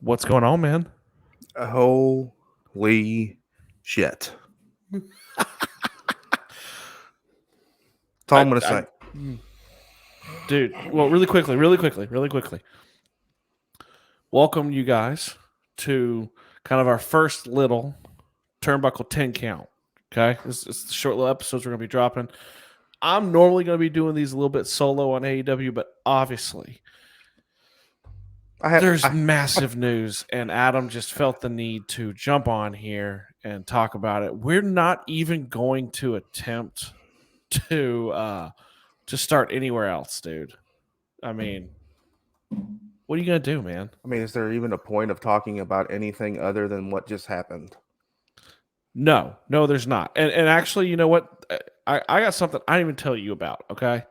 What's going on, man? Holy shit. That's all I'm going to say. Dude, well, really quickly. Welcome you guys to kind of our first little Turnbuckle 10 count. Okay? This is the short little episodes we're going to be dropping. I'm normally going to be doing these a little bit solo on AEW, but obviously there's massive news, and Adam just felt the need to jump on here and talk about it. We're not even going to attempt to start anywhere else, dude. I mean, what are you gonna do, man? I mean, is there even a point of talking about anything other than what just happened? No, there's not. And actually, you know what? I got something I didn't even tell you about. Okay,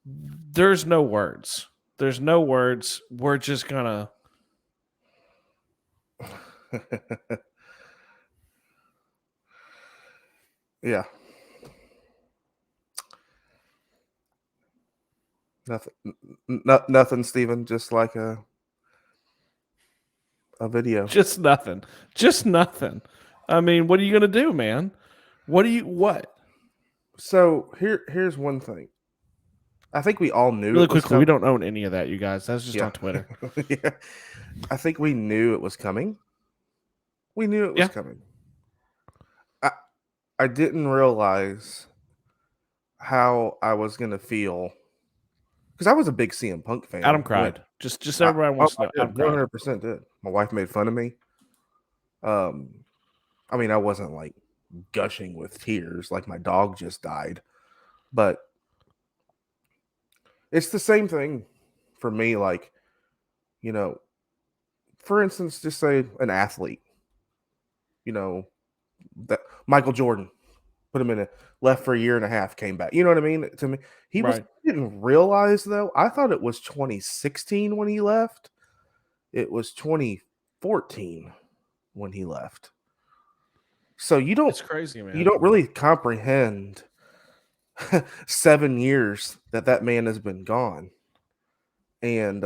there's no words. There's no words. We're just gonna. Yeah. Nothing, Steven. Just like a video. Just nothing. I mean, what are you gonna do, man? What? So here's one thing. I think we all knew. Really quickly, we don't own any of that, you guys. That's just on Twitter. Yeah. I think we knew it was coming. We knew it was coming. I didn't realize how I was gonna feel because I was a big CM Punk fan. Adam cried. Just everybody wants to know. Adam 100% did. My wife made fun of me. I mean, I wasn't like gushing with tears like my dog just died, but it's the same thing for me. Like, you know, for instance, just say an athlete, you know, that Michael Jordan, put him in a left for a year and a half, came back. You know what I mean? To me, he didn't realize though. I thought it was 2016 when he left. It was 2014 when he left. So you don't. It's crazy, man. You don't really comprehend 7 years that man has been gone, and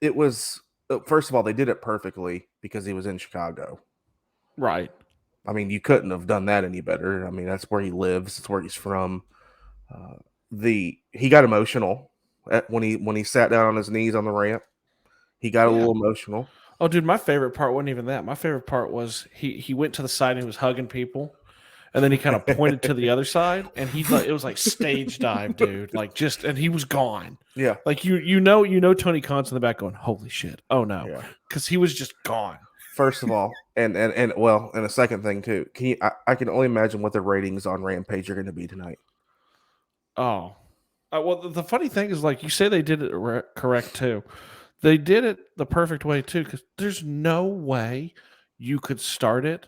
it was first of all they did it perfectly because he was in Chicago, right? I mean, you couldn't have done that any better. I mean, that's where he lives. That's where he's from. He got emotional when he sat down on his knees on the ramp. He got a little emotional. Oh, dude, my favorite part wasn't even that. My favorite part was he went to the side and he was hugging people, and then he kind of pointed to the other side, and it was like stage dive, dude. Like and he was gone. Yeah, like you know Tony Khan's in the back going, "Holy shit! Oh no," because he was just gone. First of all, and a second thing too. I can only imagine what the ratings on Rampage are going to be tonight. Oh, well, the funny thing is, like you say, they did it correct too. They did it the perfect way too, because there's no way you could start it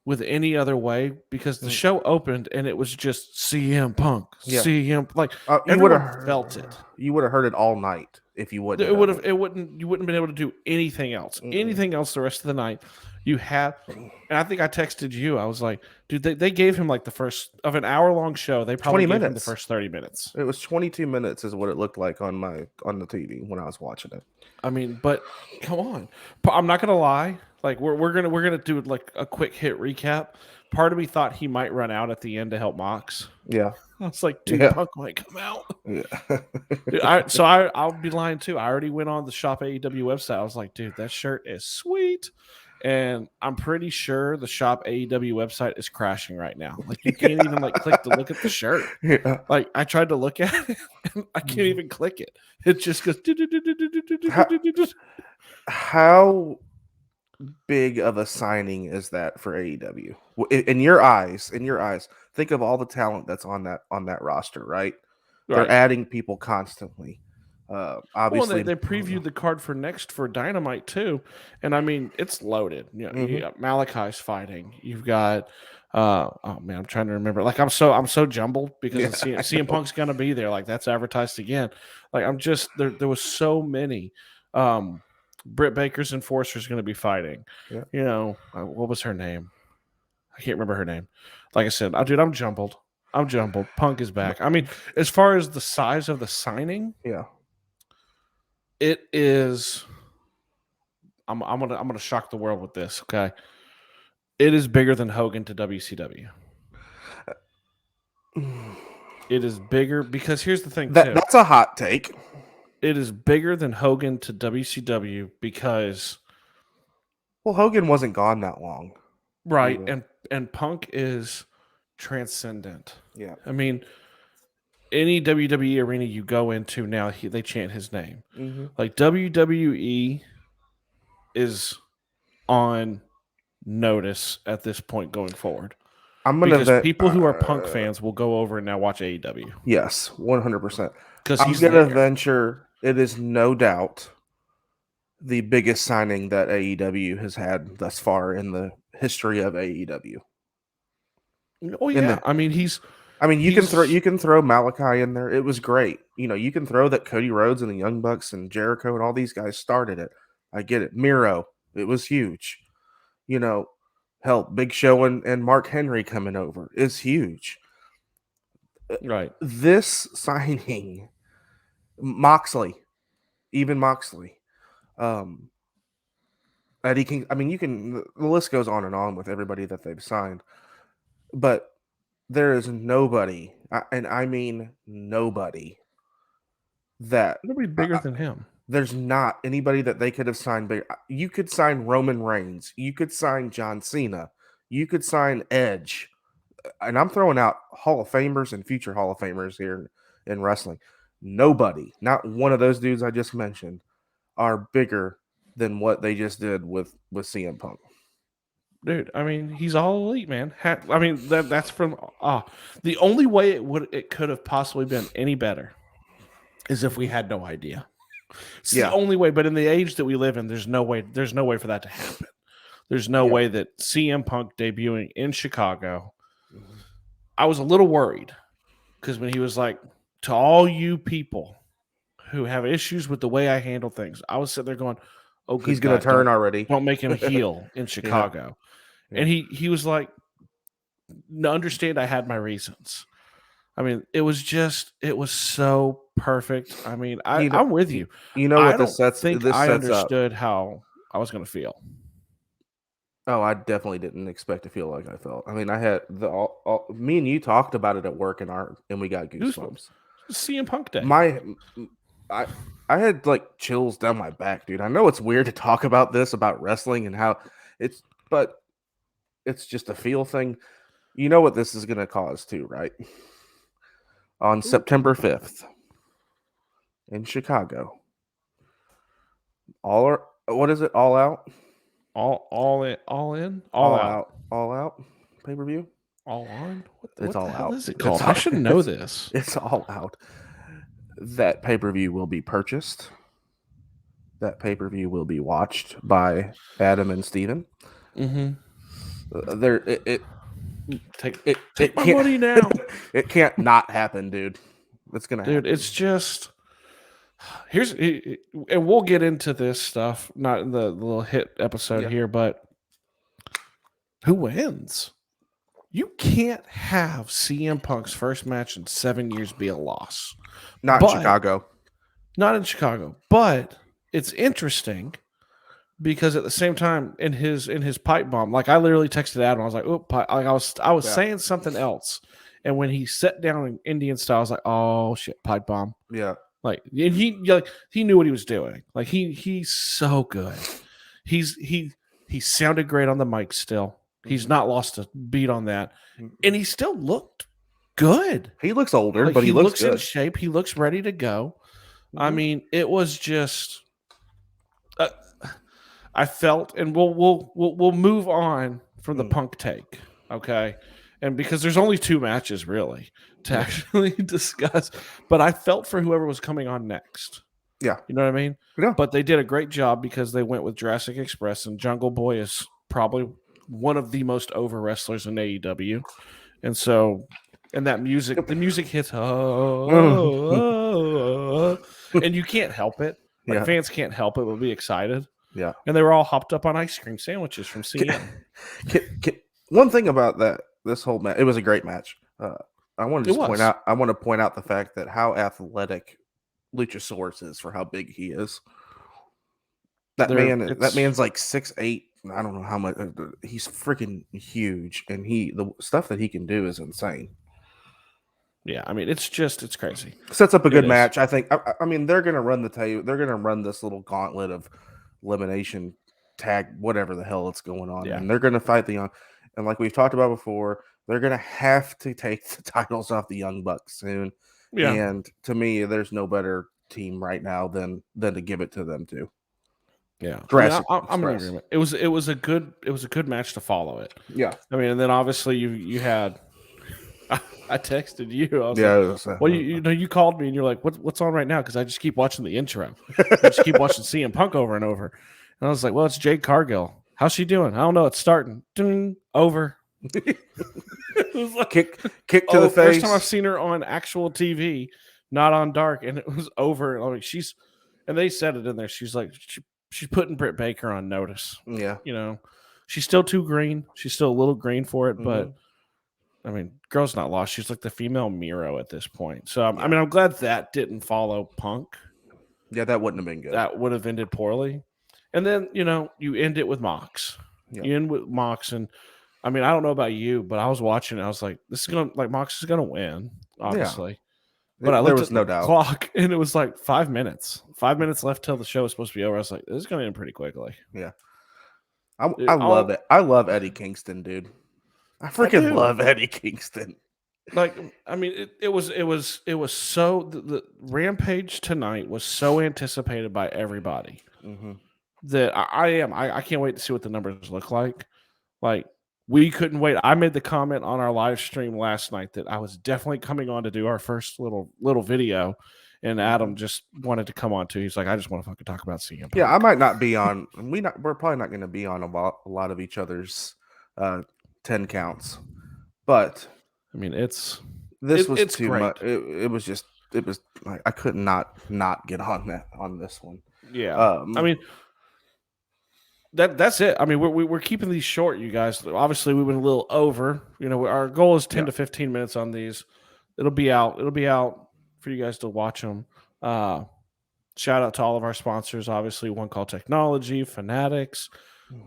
with any other way because the show opened and it was just CM Punk, CM like you would have felt it. You would have heard it all night if you wouldn't. You wouldn't have been able to do anything else. Anything else the rest of the night. You had, and I think I texted you. I was like, dude, they gave him like the first of an hour-long show. They probably gave him the first 30 minutes. It was 22 minutes is what it looked like on the TV when I was watching it. I mean, but come on, I'm not gonna lie. Like we're gonna do like a quick hit recap. Part of me thought he might run out at the end to help Mox. Yeah, I was like, dude, Punk might come out. Yeah. Dude, I'll be lying too. I already went on the Shop AEW website. I was like, dude, that shirt is sweet. And I'm pretty sure the Shop AEW website is crashing right now. Like you can't even like click to look at the shirt. Yeah. Like I tried to look at it, and I can't even click it. It just goes. How big of a signing is that for AEW? In your eyes, think of all the talent that's on that roster, right? They're adding people constantly. Obviously, they previewed the card for Dynamite too, and I mean it's loaded. You know, you got Malachi's fighting. You've got oh man, I'm trying to remember. Like I'm so jumbled because CM Punk's gonna be there. Like that's advertised again. Like I'm just there was so many. Britt Baker's enforcer is going to be fighting. Yeah. You know, what was her name? I can't remember her name. Like I said, dude, I'm jumbled. Punk is back. I mean, as far as the size of the signing, yeah, it is I'm gonna shock the world with this. Okay, it is bigger than Hogan to WCW. It is bigger because here's the thing too. That's a hot take. It is bigger than Hogan to WCW because Well, Hogan wasn't gone that long. right Either. and Punk is transcendent. Yeah. I mean, any WWE arena you go into now, they chant his name. Mm-hmm. Like WWE is on notice at this point going forward I'm gonna because vet. people who are Punk fans will go over and now watch AEW Yes, 100%. because I'm he's gonna there. venture. It is no doubt the biggest signing that AEW has had thus far in the history of AEW. Oh In yeah, the, I mean you he's can throw Malachi in there. It was great. You can throw that Cody Rhodes and the Young Bucks and Jericho and all these guys started it. I get it. Miro, it was huge. You know, hell, Big Show and Mark Henry coming over is huge. right. This signing, Moxley, even Moxley, um, Eddie King. I mean, the list goes on and on with everybody that they've signed, but there is nobody, and I mean nobody, that Nobody bigger than him. there's not anybody that they could have signed bigger. You could sign Roman Reigns, you could sign John Cena, you could sign Edge, and I'm throwing out Hall of Famers and future Hall of Famers here in wrestling. Nobody, not one of those dudes I just mentioned, are bigger than what they just did with CM Punk. Dude, I mean, he's all elite, man. I mean, that's from the only way it could have possibly been any better is if we had no idea. It's the only way. But in the age that we live in, there's no way for that to happen. There's no way that CM Punk debuting in Chicago. I was a little worried because when he was like, to all you people who have issues with the way I handle things, I was sitting there going, oh, good He's going to turn already. Don't make him heel in Chicago. Yeah. And he was like, understand I had my reasons. I mean, it was so perfect. I mean, I'm with you. You know what I understood how I was going to feel. Oh, I definitely didn't expect to feel like I felt. I mean, I had me and you talked about it at work and we got goosebumps. CM Punk Day. I had like chills down my back, dude. I know it's weird to talk about this about wrestling and how but it's just a feel thing. You know what this is going to cause too, right? On September 5th in Chicago. What is it? All out? All out pay-per-view? All on? What the hell is it called? I should know this. It's all out. That pay-per-view will be purchased. That pay-per-view will be watched by Adam and Steven. Mm-hmm. Take my money now. It can't not happen, dude. It's gonna happen. Dude, it's just and we'll get into this stuff, not in the little hit episode here, but who wins? You can't have CM Punk's first match in 7 years be a loss. Not in Chicago. Not in Chicago. But it's interesting because at the same time, in his pipe bomb, like I literally texted Adam, I was like, "Oh, I was saying something else," and when he sat down in Indian style, I was like, "Oh shit, pipe bomb!" Yeah, like he knew what he was doing. Like he's so good. He sounded great on the mic still. He's not lost a beat on that, and he still looked good. He looks older, but he looks good. In shape. He looks ready to go. Mm-hmm. I mean, it was just. I felt, and we'll move on from the Punk take, okay? And because there's only 2 matches really to actually discuss, but I felt for whoever was coming on next. Yeah, you know what I mean. Yeah, but they did a great job because they went with Jurassic Express, and Jungle Boy is probably one of the most over wrestlers in AEW, and so. And that music, the music hits, and you can't help it. Like fans can't help it but be excited. Yeah. And they were all hopped up on ice cream sandwiches from CM. One thing about this whole match, it was a great match. I want to point out the fact that how athletic Luchasaurus is for how big he is. That man's like 6'8". I don't know how much. He's freaking huge, and the stuff that he can do is insane. Yeah, I mean, it's crazy. Sets up a good match, I think. I mean, they're gonna run the table. They're gonna run this little gauntlet of elimination tag, whatever the hell it's going on, and they're gonna fight the young. And like we've talked about before, they're gonna have to take the titles off the Young Bucks soon. Yeah. And to me, there's no better team right now than to give it to them to. Yeah, I'm in agreement. It was a good match to follow it. Yeah, I mean, and then obviously you had. I texted you. I was like, "Well, you called me and you're like, what's on right now?" Because I just keep watching the intro. I just keep watching CM Punk over and over. And I was like, "Well, it's Jade Cargill. How's she doing? I don't know. It's starting. Ding, over." It was like, kick to the face. First time I've seen her on actual TV, not on dark, and it was over. I mean, and they said it in there. She's like, she's putting Britt Baker on notice. Yeah, she's still too green. She's still a little green for it, but. I mean, girl's not lost. She's like the female Miro at this point. So, I mean, I'm glad that didn't follow Punk. Yeah, that wouldn't have been good. That would have ended poorly. And then, you end it with Mox. Yeah. You end with Mox. And, I mean, I don't know about you, but I was watching it. I was like, Mox is going to win, obviously. Yeah. But I looked at the clock, and it was like 5 minutes. 5 minutes left till the show was supposed to be over. I was like, this is going to end pretty quickly. Yeah. I love it. I love Eddie Kingston, dude. I freaking love Eddie Kingston. Like, I mean, it was so the Rampage tonight was so anticipated by everybody that I can't wait to see what the numbers look like. Like, we couldn't wait. I made the comment on our live stream last night that I was definitely coming on to do our first little video, and Adam just wanted to come on too. He's like, I just want to fucking talk about CM Punk. Yeah, I might not be on. We're probably not going to be on a lot of each other's 10 counts, but I mean, it's too much. It was like I could not get on this one. Yeah, I mean that's it. I mean, we're keeping these short, you guys. Obviously, we went a little over. Our goal is 10 to 15 minutes on these. It'll be out for you guys to watch them. Shout out to all of our sponsors. Obviously, One Call Technology, Fanatics.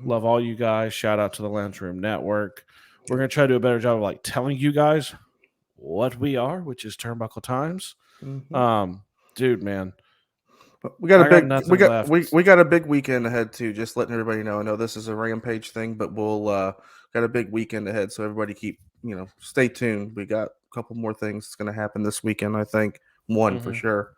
Love all you guys. Shout out to the Lounge Room Network. We're going to try to do a better job of telling you guys what we are, which is Turnbuckle Times. Dude, man. We got a big weekend ahead too. Just letting everybody know. I know this is a Rampage thing, but we'll got a big weekend ahead. So everybody stay tuned. We got a couple more things that's going to happen this weekend. I think one for sure.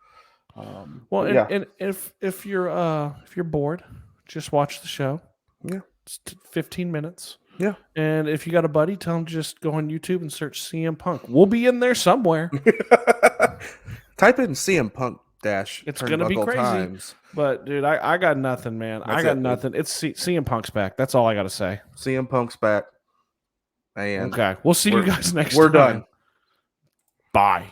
And if you're bored, just watch the show. Yeah, it's 15 minutes. Yeah, and if you got a buddy, tell him to just go on YouTube and search CM Punk. We'll be in there somewhere. Type in CM Punk dash. It's gonna be crazy. Times. But dude, I got nothing, man. I got nothing. It's CM Punk's back. That's all I got to say. CM Punk's back. And okay, we'll see you guys next time. We're done. Bye.